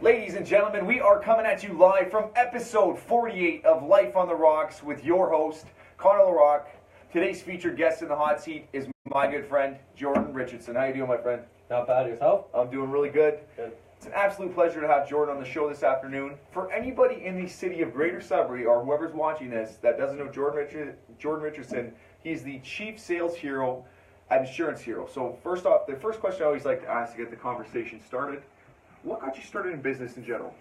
Ladies and gentlemen, we are coming at you live from episode 48 of Life on the Rocks with your host, Connor Rocques. Today's featured guest in the hot seat is my good friend, Jordan Richardson. How you doing, my friend? Not bad. Yourself? I'm doing really good. Good. It's an absolute pleasure to have Jordan on the show this afternoon. For anybody in the city of Greater Sudbury or whoever's watching this that doesn't know Jordan Richardson, he's the Chief Sales Hero at Insurance Hero. So first off, the first question I always like to ask to get the conversation started, what got you started in business in general?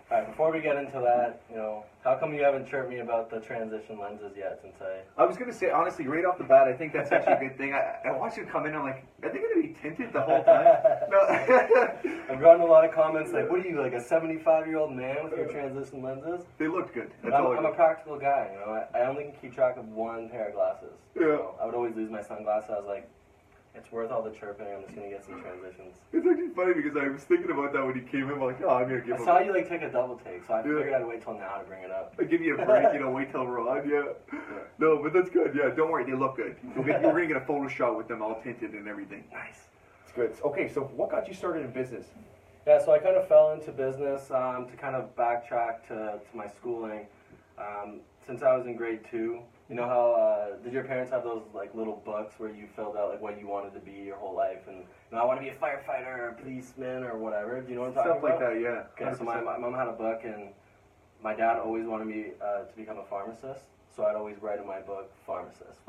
All right, before we get into that, how come you haven't chirped me about the transition lenses yet since I was going to say, honestly, right off the bat, I think that's actually a good thing. I watched you come in, I'm like, are they going to be tinted the whole time? No. I've gotten a lot of comments like, what are you, like a 75-year-old man with your transition lenses? They looked good. I'm a practical guy, I only can keep track of one pair of glasses. Yeah. So I would always lose my sunglasses. I was like, it's worth all the chirping. I'm just going to get some transitions. It's actually funny because I was thinking about that when he came in. I'm like, oh, I'm going to give him I saw you take a double take, so I figured I'd wait till now to bring it up. I give you a break, wait till we're on, No, but that's good, don't worry, they look good. You're going to get a photo shot with them all tinted and everything. Nice. It's good. Okay, so what got you started in business? Yeah, so I kind of fell into business to kind of backtrack to my schooling. Since I was in grade 2, you know how, did your parents have those like little books where you filled out like what you wanted to be your whole life? And I want to be a firefighter or a policeman or whatever. Do you know what I'm talking about? Stuff like that, yeah. Okay, so my mom had a book, and my dad always wanted me to become a pharmacist. So I'd always write in my book, pharmacist.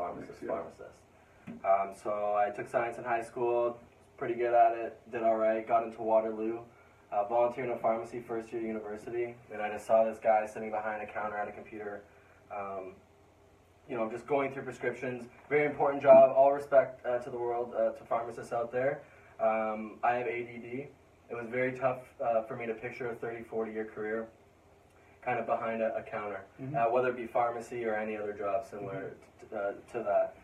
So I took science in high school, pretty good at it, did all right, got into Waterloo. Volunteered in a pharmacy first year university, and I just saw this guy sitting behind a counter at a computer, just going through prescriptions. Very important job, all respect to the world, to pharmacists out there. I have ADD. It was very tough for me to picture a 30, 40-year career kind of behind a counter, whether it be pharmacy or any other job similar to that.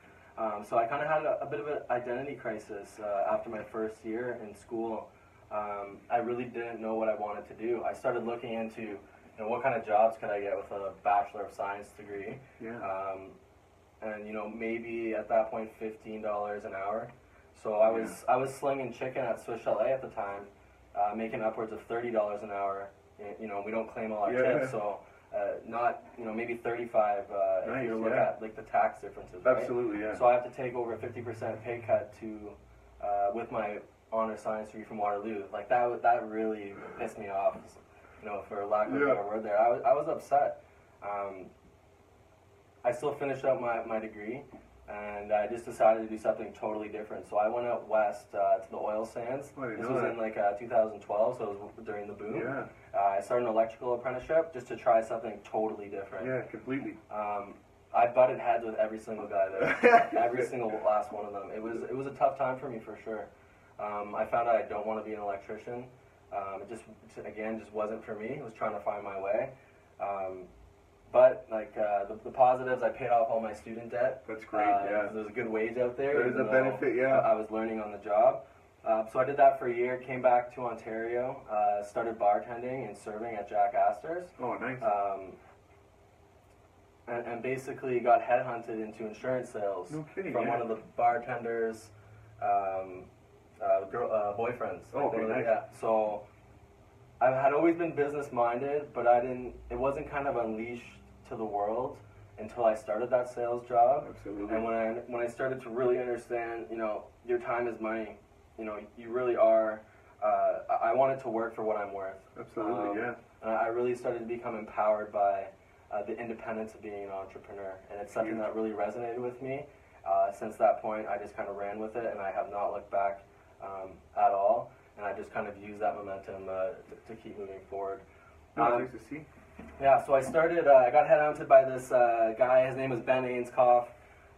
So I kind of had a bit of an identity crisis after my first year in school. I really didn't know what I wanted to do. I started looking into what kind of jobs could I get with a Bachelor of Science degree. Yeah. And maybe at that point $15 an hour. So I was slinging chicken at Swiss Chalet at the time, making upwards of $30 an hour. We don't claim all our tips, so not maybe 35 if you look at like the tax differences. Right? Absolutely, yeah. So I have to take over a 50% pay cut to with my honor science degree from Waterloo. Like that really pissed me off. For lack of a better word there. I was upset. I still finished up my degree, and I just decided to do something totally different. So I went out west to the oil sands. This was in like 2012, so it was during the boom. Yeah. I started an electrical apprenticeship just to try something totally different. Yeah, completely. I butted heads with every single guy there, every single last one of them. It was a tough time for me for sure. I found out I don't want to be an electrician. It just wasn't for me. I was trying to find my way. But the positives, I paid off all my student debt. That's great, yeah. There's a good wage out there. There's a benefit, yeah. I was learning on the job. So I did that for a year, came back to Ontario, started bartending and serving at Jack Astor's. Oh, nice. And basically got headhunted into insurance sales from one of the bartenders' boyfriends. Oh, okay, nice. Yeah. So I had always been business-minded, but it wasn't kind of unleashed to the world until I started that sales job. Absolutely. And when I started to really understand, your time is money. You really are. I wanted to work for what I'm worth. Absolutely, yeah. And I really started to become empowered by the independence of being an entrepreneur, and it's something that really resonated with me. Since that point, I just kind of ran with it, and I have not looked back at all. And I just kind of used that momentum to keep moving forward. Nice to see. Yeah, so I started, I got headhunted by this guy. His name was Ben Ainscough.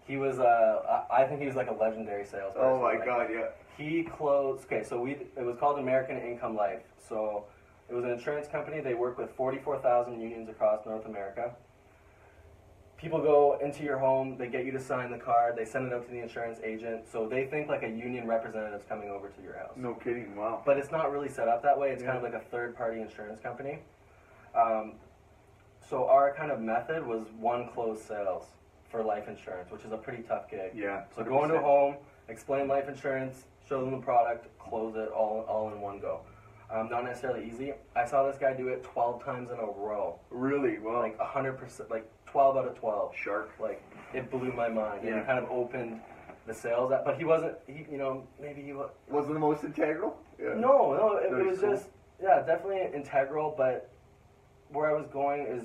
He was, I think he was like a legendary salesperson. Oh my God, yeah. He closed, it was called American Income Life. So it was an insurance company. They work with 44,000 unions across North America. People go into your home, they get you to sign the card, they send it out to the insurance agent, so they think like a union representative's coming over to your house. No kidding, wow. But it's not really set up that way. It's kind of like a third-party insurance company. So our kind of method was one closed sales for life insurance, which is a pretty tough gig. Yeah. 100%. So go into a home, explain life insurance, show them the product, close it all in one go. Not necessarily easy. I saw this guy do it 12 times in a row. Really? Well, Like 100%, like 12 out of 12. shark. Like, it blew my mind. Yeah. And it kind of opened the sales. But he wasn't, maybe he was. Wasn't the most integral? Yeah. No, it Very was cool. just, definitely integral, but where I was going is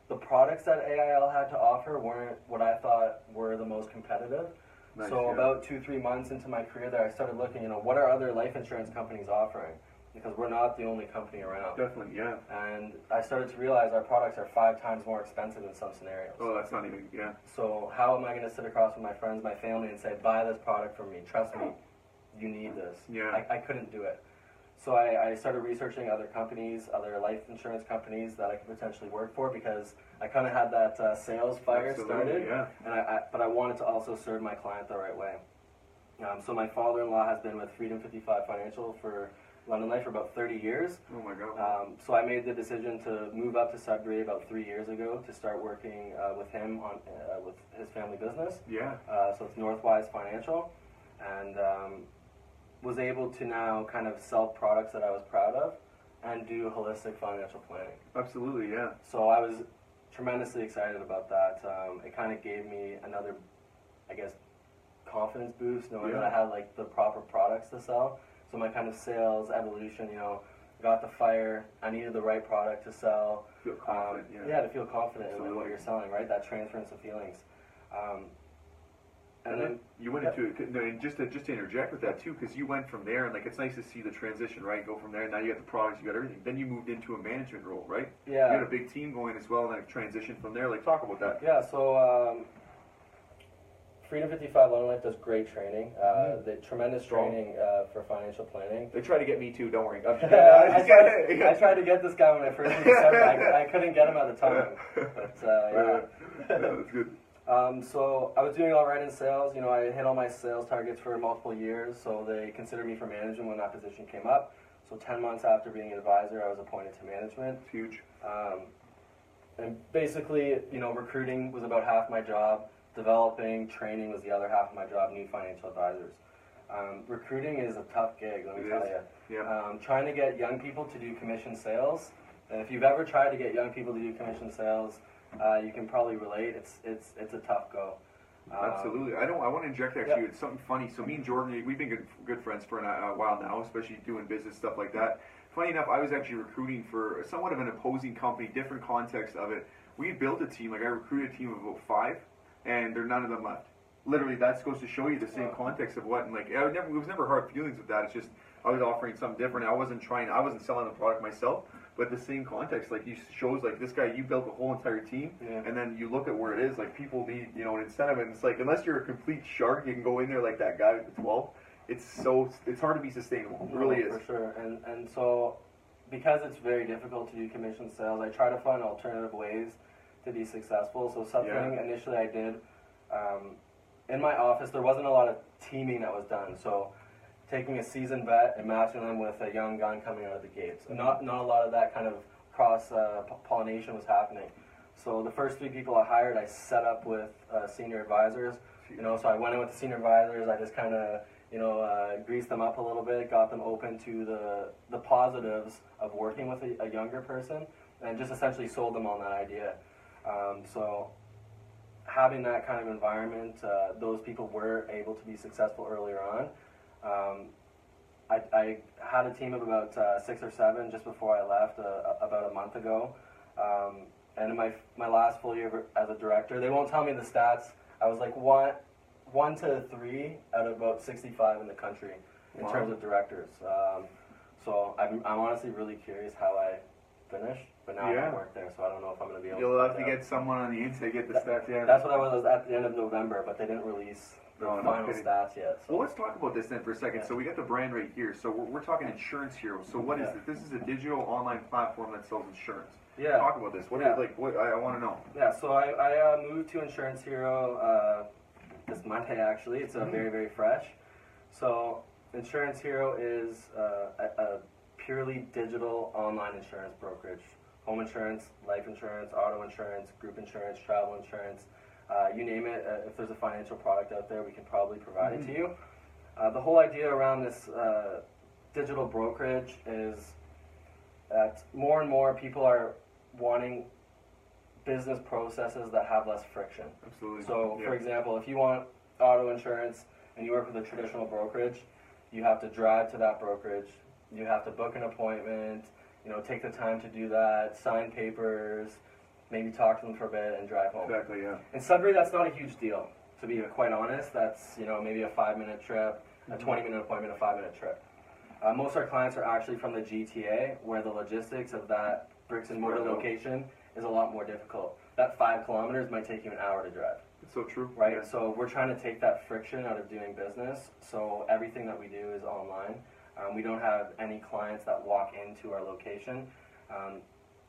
the products that AIL had to offer weren't what I thought were the most competitive. Nice, So yeah. about 2-3 months into my career there, I started looking, what are other life insurance companies offering? Because we're not the only company around. Definitely, yeah. And I started to realize our products are 5 times more expensive in some scenarios. Oh, that's not even, yeah. So how am I going to sit across with my friends, my family, and say, buy this product from me, trust me, you need this? Yeah. I couldn't do it. So I started researching other companies, other life insurance companies that I could potentially work for, because I kind of had that sales fire Absolutely, started, yeah. and but I wanted to also serve my client the right way. So my father-in-law has been with Freedom 55 Financial for London Life for about 30 years. Oh my God. So I made the decision to move up to Sudbury about 3 years ago to start working with him on with his family business. Yeah. So it's Northwise Financial, and was able to now kind of sell products that I was proud of and do holistic financial planning. Absolutely, yeah. So I was tremendously excited about that. It kind of gave me another, I guess, confidence boost, knowing that I had like the proper products to sell. So my kind of sales evolution, got the fire. I needed the right product to sell. Feel confident, Yeah, to feel confident in what Absolutely. you're selling, right? That transference of feelings. And then you went into it, and just to interject with that too, because you went from there, and like it's nice to see the transition, right? Go from there, and now you got the products, you got everything. Then you moved into a management role, right? Yeah. You had a big team going as well, and then transition from there. Like, talk about that. Yeah, so Freedom 55 London Life does great training. The tremendous training for financial planning. They try to get me too. Don't worry. I'm just I tried to get this guy when I first moved to Sudbury. I couldn't get him at the time, but Yeah, that's good. So I was doing all right in sales. I hit all my sales targets for multiple years, so they considered me for management when that position came up. So 10 months after being an advisor, I was appointed to management. It's huge. And basically, recruiting was about half my job. Developing, training was the other half of my job, new financial advisors. Recruiting is a tough gig, let me tell you. Yeah. Trying to get young people to do commission sales, and if you've ever tried to get young people to do commission sales, you can probably relate. It's a tough go. Absolutely. I want to inject actually. It's something funny. So me and Jordan, we've been good friends for a while now, especially doing business stuff like that. Funny enough, I was actually recruiting for somewhat of an opposing company, different context of it. We built a team. Like, I recruited a team of about 5, and none of them left. Literally, that goes to show you the same context of what, and like, it was never hard feelings with that. It's just I was offering something different. I wasn't selling the product myself, but the same context, like, shows like this guy, you built a whole entire team, and then you look at where it is, like, people need, an incentive, and it's like, unless you're a complete shark, you can go in there like that guy with the 12. It's hard to be sustainable. It really is. For sure, and so because it's very difficult to do commission sales, I try to find alternative ways to be successful. So something initially I did in my office, there wasn't a lot of teaming that was done. So taking a seasoned vet and matching them with a young gun coming out of the gates. Not a lot of that kind of cross pollination was happening. So the first 3 people I hired, I set up with senior advisors. So I went in with the senior advisors. I just kind of greased them up a little bit, got them open to the positives of working with a younger person, and just essentially sold them on that idea. So having that kind of environment, those people were able to be successful earlier on. I had a team of about 6 or 7 just before I left about a month ago. And in my last full year as a director, they won't tell me the stats. I was like 1 to 3 out of about 65 in the country in terms of directors. So I'm honestly really curious how I finished, but now I don't work there, so I don't know if I'm going to be able to. You'll have to get someone on the inside, get the stats. Yeah. That's what I was at the end of November, but they didn't release the final stats yet. So. Well, let's talk about this then for a second. So we got the brand right here. So we're talking Insurance Hero. So what is it? This is a digital online platform that sells insurance. Yeah. Talk about this. What is what I want to know. Yeah. So I moved to Insurance Hero this Monday actually. It's very, very fresh. So Insurance Hero is a purely digital online insurance brokerage. Home insurance, life insurance, auto insurance, group insurance, travel insurance. You name it, if there's a financial product out there, we can probably provide it to you. The whole idea around this digital brokerage is that more and more people are wanting business processes that have less friction. Absolutely. So, for example, if you want auto insurance and you work with a traditional brokerage, you have to drive to that brokerage, you have to book an appointment, take the time to do that, sign papers, maybe talk to them for a bit and drive home. Exactly, yeah. In Sudbury, that's not a huge deal, to be quite honest. That's, maybe a 5-minute trip, a 20-minute appointment, a 5-minute trip. Most of our clients are actually from the GTA, where the logistics of that bricks and mortar location is a lot more difficult. That 5 kilometers might take you an hour to drive. It's so true. Right? Yeah. So we're trying to take that friction out of doing business. So everything that we do is online. We don't have any clients that walk into our location.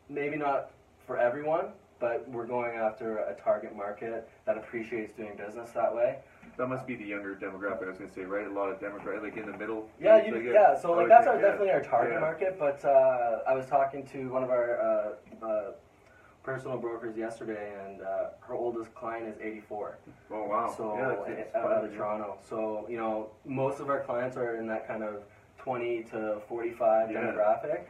Maybe not for everyone, but we're going after a target market that appreciates doing business that way. That must be the younger demographic, I was going to say, right? A lot of demographic, like in the middle. Yeah, so that's definitely our target market, but I was talking to one of our personal brokers yesterday, and her oldest client is 84. Oh, wow. So, out of Toronto. So, most of our clients are in that kind of 20 to 45 demographic.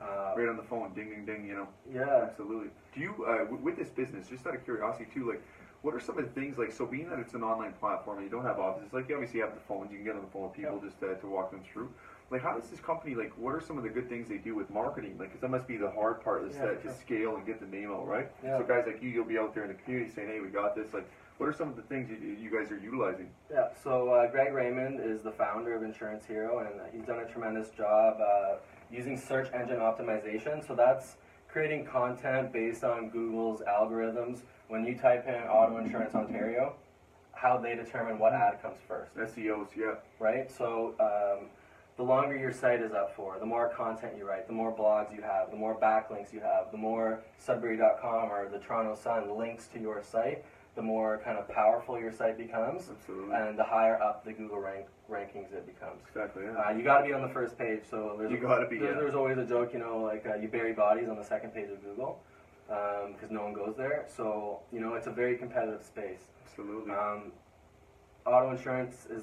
Right on the phone, ding, ding, ding, Yeah. Absolutely. Do you, with this business, just out of curiosity too, like, what are some of the things, like, so being that it's an online platform and you don't have offices, like, you obviously have the phones, you can get on the phone with people just to walk them through. Like, how does this company, like, what are some of the good things they do with marketing? Like, because that must be the hard part, is to scale and get the name out, right? Yeah. So guys like you'll be out there in the community saying, hey, we got this. Like, what are some of the things you guys are utilizing? Yeah, so Greg Raymond is the founder of Insurance Hero, and he's done a tremendous job using search engine optimization. So that's creating content based on Google's algorithms. When you type in Auto Insurance Ontario, how they determine what ad comes first. SEOs, yeah. Right? So the longer your site is up for, the more content you write, the more blogs you have, the more backlinks you have, the more Sudbury.com or the Toronto Sun links to your site, the more kind of powerful your site becomes. Absolutely. And the higher up the Google rankings it becomes. Exactly, yeah. You got to be on the first page. So there's always a joke, you bury bodies on the second page of Google because no one goes there. So, it's a very competitive space. Absolutely. Auto insurance is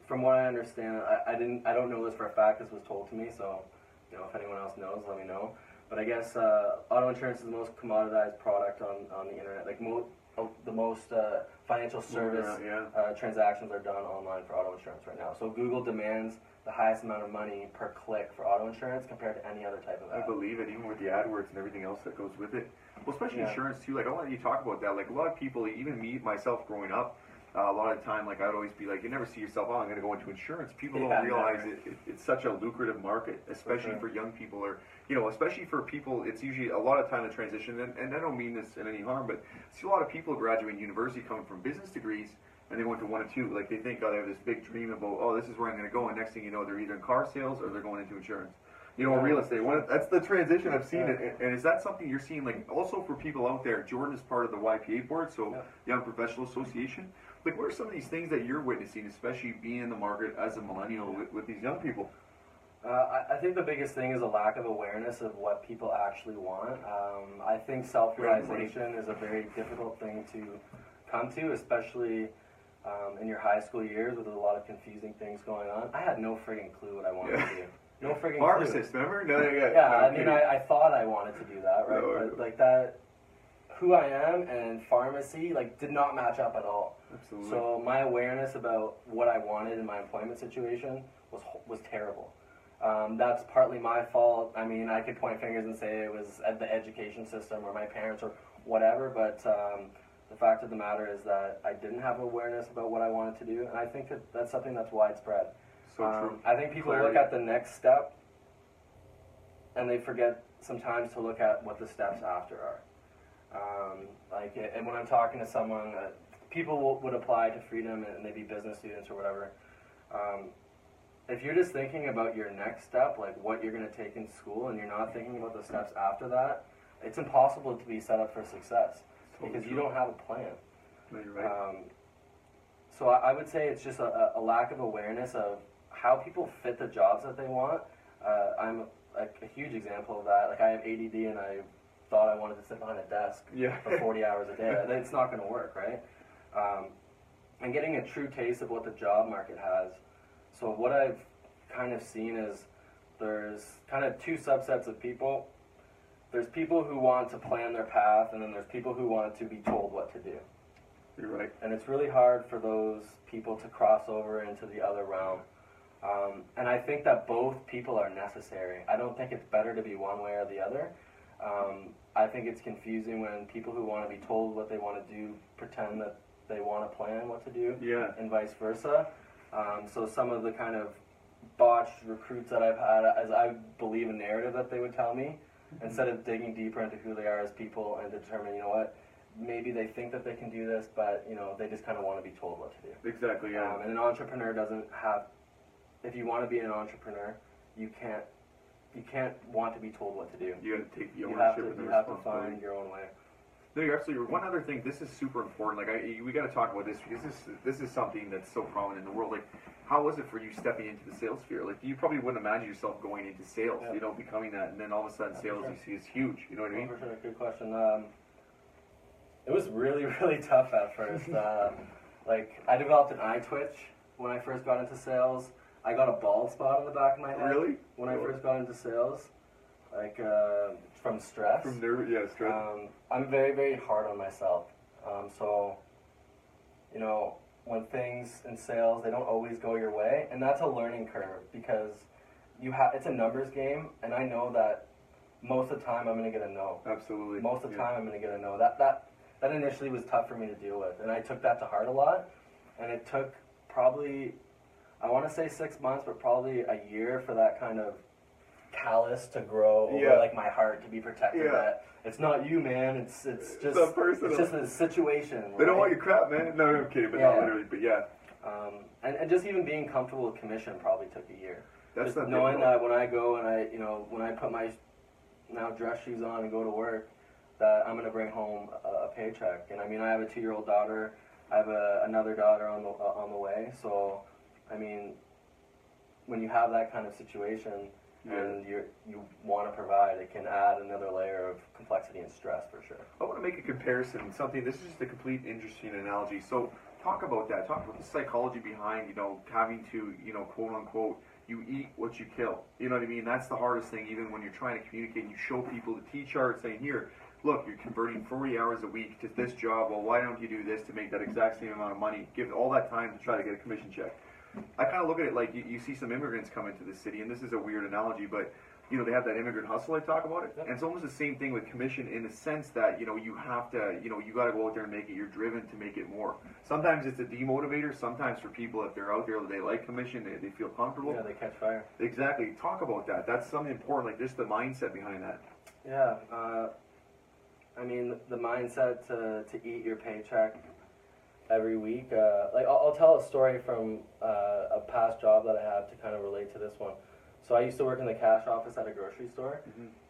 from what I understand, I don't know this for a fact, this was told to me, so, if anyone else knows, let me know. But I guess auto insurance is the most commoditized product on the internet. Like, the most financial service transactions are done online for auto insurance right now. So Google demands the highest amount of money per click for auto insurance compared to any other type of ad. I believe it, even with the AdWords and everything else that goes with it. Well, especially insurance too. Like, I want you to talk about that. Like, a lot of people, even me, myself growing up, a lot of the time, like, I'd always be like, you never see yourself, I'm going to go into insurance. People don't realize it's such a lucrative market, especially for young people, or, especially for people, it's usually a lot of time to transition, and I don't mean this in any harm, but I see a lot of people graduating university coming from business degrees, and they went to one or two, like, they think, they have this big dream about, this is where I'm going to go, and next thing you know, they're either in car sales or they're going into insurance. Real estate. That's the transition I've seen it. And is that something you're seeing, like, also for people out there? Jordan is part of the YPA board, so Young Professional Association. Like, what are some of these things that you're witnessing, especially being in the market as a millennial with these young people? I think the biggest thing is a lack of awareness of what people actually want. I think self-realization is a very difficult thing to come to, especially in your high school years with a lot of confusing things going on. I had no friggin' clue what I wanted to do. No friggin' Pharmacist, remember? I thought I wanted to do that, right? But like that, who I am and pharmacy, like, did not match up at all. Absolutely. So my awareness about what I wanted in my employment situation was terrible. That's partly my fault. I mean, I could point fingers and say it was at the education system or my parents or whatever, but the fact of the matter is that I didn't have awareness about what I wanted to do, and I think that's something that's widespread. So true. I think people look at the next step, and they forget sometimes to look at what the steps after are. And when I'm talking to someone, people would apply to Freedom and they be business students or whatever. If you're just thinking about your next step, like what you're going to take in school, and you're not thinking about the steps after that, it's impossible to be set up for success because you don't have a plan. No, you're right. So I would say it's just a lack of awareness of how people fit the jobs that they want. I'm a huge example of that. Like, I have ADD and I thought I wanted to sit behind a desk for 40 hours a day. It's not going to work, right? And getting a true taste of what the job market has. So what I've kind of seen is there's kind of two subsets of people. There's people who want to plan their path, and then there's people who want to be told what to do. You're right. And it's really hard for those people to cross over into the other realm. And I think that both people are necessary. I don't think it's better to be one way or the other. I think it's confusing when people who want to be told what they want to do pretend that they want to plan what to do, and vice versa. So some of the kind of botched recruits that I've had, as I believe a narrative that they would tell me, instead of digging deeper into who they are as people and determine, you know what, maybe they think that they can do this, but they just kind of want to be told what to do. Exactly. Yeah. And an entrepreneur doesn't have. If you want to be an entrepreneur, you can't want to be told what to do. You got to take the ownership. You have to find your own way. No, you're absolutely. One other thing, this is super important. Like, we got to talk about this because this is something that's so prominent in the world. Like, how was it for you stepping into the sales sphere? Like, you probably wouldn't imagine yourself going into sales, becoming that, and then all of a sudden, sales you see is huge. You know what I mean? For sure, good question. It was really, really tough at first. Like, I developed an eye twitch when I first got into sales. I got a bald spot on the back of my head. Really? When I first got into sales, like from stress. From nerve, stress. I'm very, very hard on myself. So, when things in sales, they don't always go your way, and that's a learning curve because it's a numbers game, and I know that most of the time I'm going to get a no. Absolutely. Most of the time I'm going to get a no. That initially was tough for me to deal with, and I took that to heart a lot, and it took probably, I want to say 6 months, but probably a year for that kind of callus to grow over like my heart to be protected. That it's not you, man. It's just personal. It's just a situation. They don't want your crap, man. No, I'm kidding, but not literally. But and just even being comfortable with commission probably took a year. That's just knowing that when I go and when I put my now dress shoes on and go to work, that I'm gonna bring home a paycheck. And I mean, I have a 2-year-old daughter. I have another daughter on the way. So, I mean, when you have that kind of situation and you want to provide, it can add another layer of complexity and stress for sure. I want to make a comparison. This is just a complete interesting analogy. So talk about that. Talk about the psychology behind, having to, quote unquote, you eat what you kill. You know what I mean? That's the hardest thing, even when you're trying to communicate. You show people the T-chart saying, here, look, you're converting 40 hours a week to this job. Well, why don't you do this to make that exact same amount of money? Give all that time to try to get a commission check. I kind of look at it like you see some immigrants come into the city, and this is a weird analogy, but they have that immigrant hustle. I talk about it, and it's almost the same thing with commission in the sense that you have to, you got to go out there and make it. You're driven to make it more. Sometimes it's a demotivator. Sometimes for people, if they're out there, they like commission, they feel comfortable. Yeah, they catch fire. Exactly. Talk about that. That's something important, like just the mindset behind that. Yeah. I mean, the mindset to eat your paycheck every week. Like I'll tell a story from a past job that I had to kind of relate to this one. So I used to work in the cash office at a grocery store,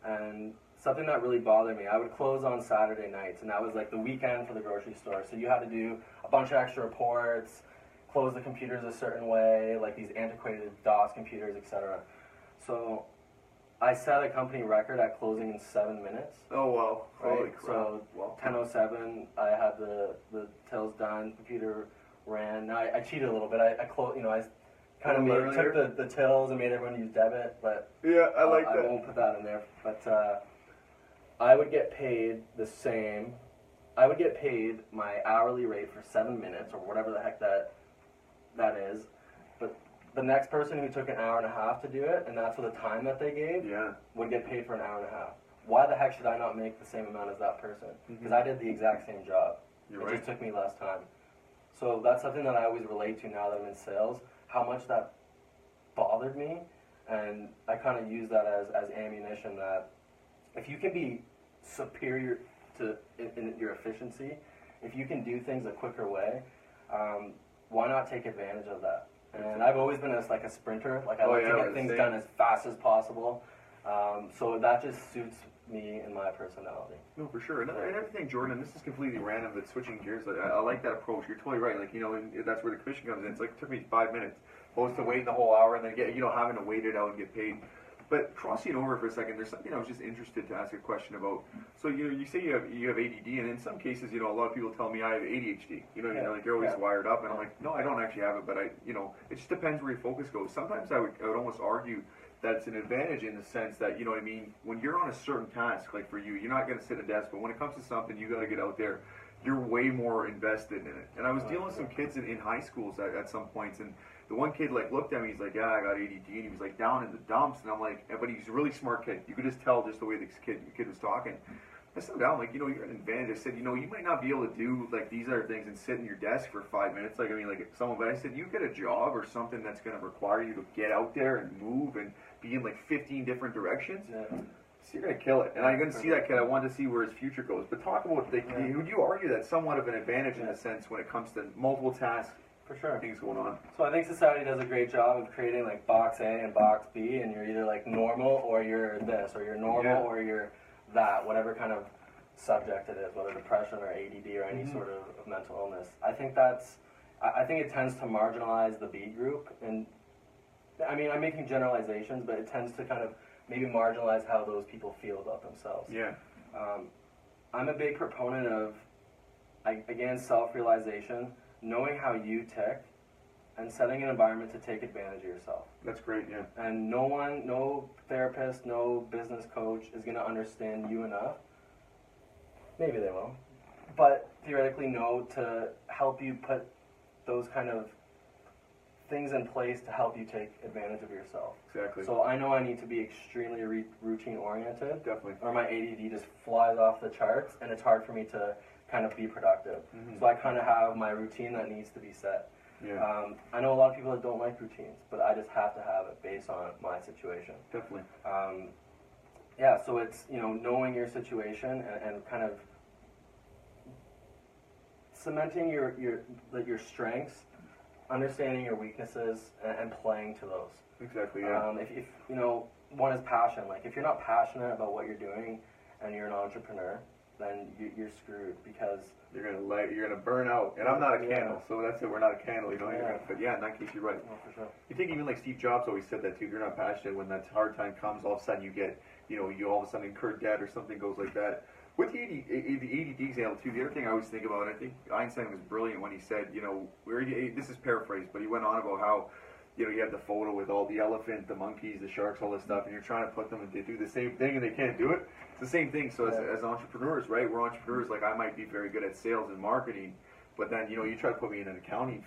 and something that really bothered me, I would close on Saturday nights, and that was like the weekend for the grocery store. So you had to do a bunch of extra reports, close the computers a certain way, like these antiquated DOS computers, etc. So I set a company record at closing in 7 minutes. Oh, wow. Right? Holy crap. So 10:07, I had the tills done, computer ran. Now I cheated a little bit. I closed, I kind of took the tills and made everyone use debit, but I like that. I won't put that in there. But I would get paid the same. I would get paid my hourly rate for 7 minutes or whatever the heck that is. But the next person who took an hour and a half to do it, and that's for the time that they gave, would get paid for an hour and a half. Why the heck should I not make the same amount as that person? Because I did the exact same job. It just took me less time. So that's something that I always relate to now that I'm in sales, how much that bothered me, and I kind of use that as ammunition that if you can be superior in your efficiency, if you can do things a quicker way, why not take advantage of that? And I've always been like a sprinter. Like I like to get things done as fast as possible. So that just suits me and my personality. No, for sure. Another thing, Jordan, and this is completely random, but switching gears, I like that approach. You're totally right. Like, and that's where the commission comes in. It's like it took me 5 minutes, opposed to waiting the whole hour and then having to wait it out and get paid. But crossing over for a second, there's something I was just interested to ask a question about. So you say you have ADD, and in some cases, a lot of people tell me I have ADHD. Like you're always wired up, and I'm like, no, I don't actually have it, but it just depends where your focus goes. Sometimes I would almost argue that's an advantage in the sense that, you know what I mean, when you're on a certain task, like for you, you're not going to sit at a desk, but when it comes to something, you got to get out there. You're way more invested in it. And I was dealing with some kids in high schools at some points, and the one kid like looked at me, he's like, yeah, I got ADD, and he was like down in the dumps, and I'm like, but he's a really smart kid. You could just tell just the way the kid was talking. I sat down, like, you know, you're an advantage. I said, you know, you might not be able to do like these other things and sit in your desk for 5 minutes, like, I mean, like someone, but I said, you get a job or something that's going to require you to get out there and move and be in like 15 different directions. Yeah. So you're going to kill it. And I'm going to see that kid. I want to see where his future goes. But talk about, would you argue that's somewhat of an advantage in a sense when it comes to multiple tasks? For sure. Things going on. So I think society does a great job of creating like box A and box B, and you're either like normal or you're this, or you're normal or you're that, whatever kind of subject it is, whether depression or ADD or any sort of mental illness. I think it tends to marginalize the B group, and I mean, I'm making generalizations, but it tends to kind of maybe marginalize how those people feel about themselves. Yeah. I'm a big proponent of, again, self-realization, knowing how you tick, and setting an environment to take advantage of yourself. That's great, yeah. And no therapist, no business coach is going to understand you enough. Maybe they will. But theoretically know to help you put those kind of things in place to help you take advantage of yourself. Exactly. So I know I need to be extremely routine-oriented. Definitely. Or my ADD just flies off the charts, and it's hard for me to kind of be productive. So I kind of have my routine that needs to be set. Yeah. I know a lot of people that don't like routines, but I just have to have it based on my situation. Definitely. Yeah, so it's, you know, knowing your situation and kind of cementing your strengths, understanding your weaknesses, and playing to those. Exactly, yeah. If you know, one is passion. Like, if you're not passionate about what you're doing and you're an entrepreneur, then you're screwed, because you're gonna burn out. And I'm not a candle, so that's it. We're not a candle, you know. But in that case, you're right. Oh, for sure. You think even like Steve Jobs always said that too. If you're not passionate, when that hard time comes, all of a sudden you get, you know, you all of a sudden incur debt or something goes like that. With the ADD example too, the other thing I always think about, and I think Einstein was brilliant when he said, you know, this is paraphrased, but he went on about how, you know, you have the photo with all the elephant, the monkeys, the sharks, all this stuff, and you're trying to put them and they do the same thing and they can't do it. It's the same thing. So as entrepreneurs, right? We're entrepreneurs. Like, I might be very good at sales and marketing, but then, you know, you try to put me in an accounting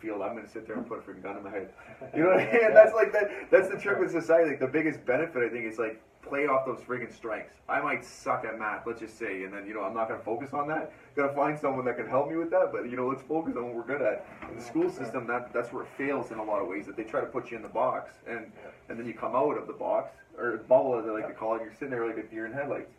field, I'm going to sit there and put a freaking gun in my head. You know what I mean? And that's like that's the trick with society. Like, the biggest benefit, I think, is like play off those friggin' strengths. I might suck at math, let's just say, and then, you know, I'm not going to focus on that. Got to find someone that can help me with that, but, you know, let's focus on what we're good at. In the school system, that's where it fails in a lot of ways, that they try to put you in the box, and then you come out of the box, or bubble, as they like to call it, and you're sitting there like a deer in headlights.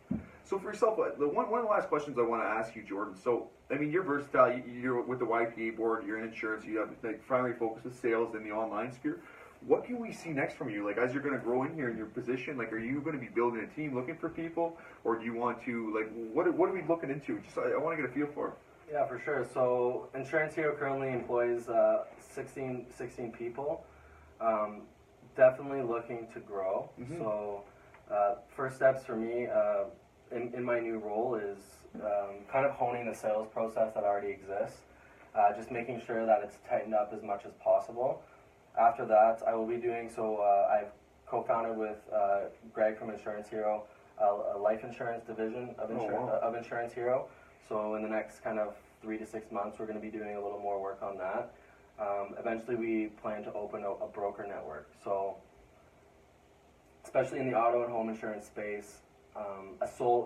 So for yourself, one of the last questions I want to ask you, Jordan. So, I mean, you're versatile. You're with the YPA board. You're in insurance. You have like primary focus with sales in the online sphere. What can we see next from you? Like, as you're going to grow in here in your position, like, are you going to be building a team, looking for people, or do you want to, like, what are we looking into? Just I want to get a feel for it. Yeah, for sure. So Insurance Hero currently employs 16 people. Definitely looking to grow. So first steps for me in my new role is kind of honing the sales process that already exists, just making sure that it's tightened up as much as possible. After that, I will be doing I've co-founded with Greg from Insurance Hero a life insurance division of Insurance Hero. So in the next kind of 3 to 6 months, we're going to be doing a little more work on that. Eventually, we plan to open a broker network. So, especially in the auto and home insurance space,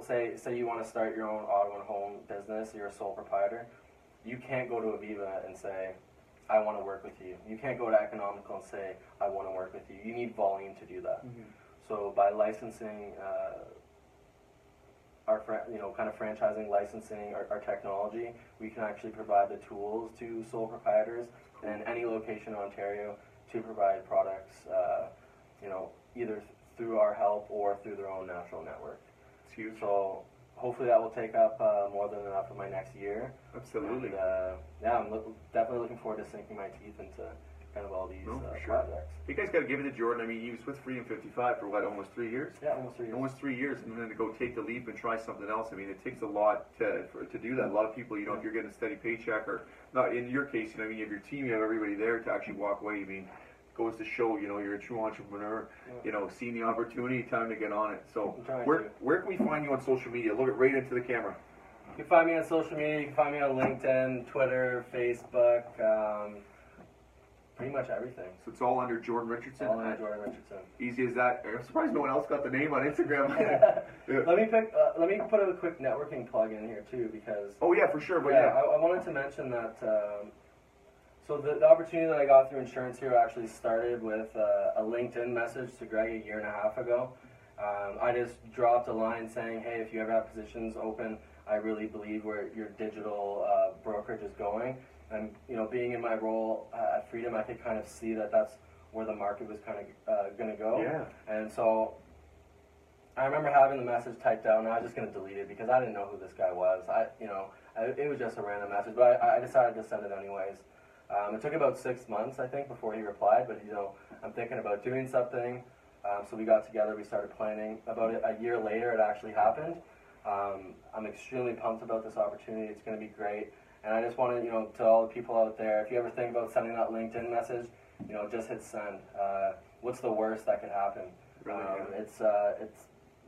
say you want to start your own auto and home business, you're a sole proprietor, you can't go to Aviva and say, I want to work with you. You can't go to Economical and say, I want to work with you. You need volume to do that. So by licensing kind of franchising, licensing our technology, we can actually provide the tools to sole proprietors in any location in Ontario to provide products, either through our help or through their own natural network. It's huge. So hopefully that will take up more than enough of my next year. Absolutely. And, I'm definitely looking forward to sinking my teeth into kind of all these projects. You guys got to give it to Jordan. I mean, he was with Free and 55 for what, almost 3 years? Yeah, almost 3 years. Almost 3 years, and then to go take the leap and try something else. I mean, it takes a lot to do that. A lot of people, if you're getting a steady paycheck, or not in your case, you have your team, you have everybody there to actually walk away. I mean, goes to show, you know, you're a true entrepreneur. You know, seeing the opportunity, time to get on it. So where can we find you on social media? Look it right into the camera. You can find me on social media. You can find me on LinkedIn, Twitter, Facebook, pretty much everything. So it's all under Jordan Richardson? All under Jordan Richardson. Easy as that. I'm surprised no one else got the name on Instagram. Yeah. Let me put a quick networking plug in here too, because... Oh yeah, for sure. But I wanted to mention that... So the opportunity that I got through Insurance Hero actually started with a LinkedIn message to Greg a year and a half ago. I just dropped a line saying, hey, if you ever have positions open, I really believe where your digital brokerage is going. And, you know, being in my role at Freedom, I could kind of see that that's where the market was kind of going to go. Yeah. And so I remember having the message typed out, and I was just going to delete it because I didn't know who this guy was. It was just a random message, but I decided to send it anyways. It took about 6 months, I think, before he replied, but, you know, I'm thinking about doing something. So we got together, we started planning. About a year later, it actually happened. I'm extremely pumped about this opportunity. It's going to be great. And I just wanted, you know, to all the people out there, if you ever think about sending that LinkedIn message, you know, just hit send. What's the worst that could happen? Really, It's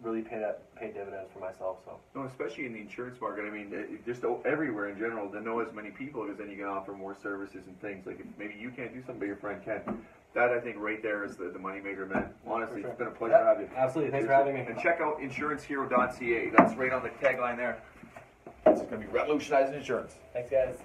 really paid dividends for myself. So. No, especially in the insurance market. I mean, just everywhere in general, to know as many people, because then you can offer more services and things. Like if maybe you can't do something, but your friend can. That, I think, right there is the moneymaker, man. Honestly, sure. It's been a pleasure to have you. Absolutely. Thanks for having me. And check out Insurancehero.ca. That's right on the tagline there. It's going to be revolutionizing insurance. Thanks, guys.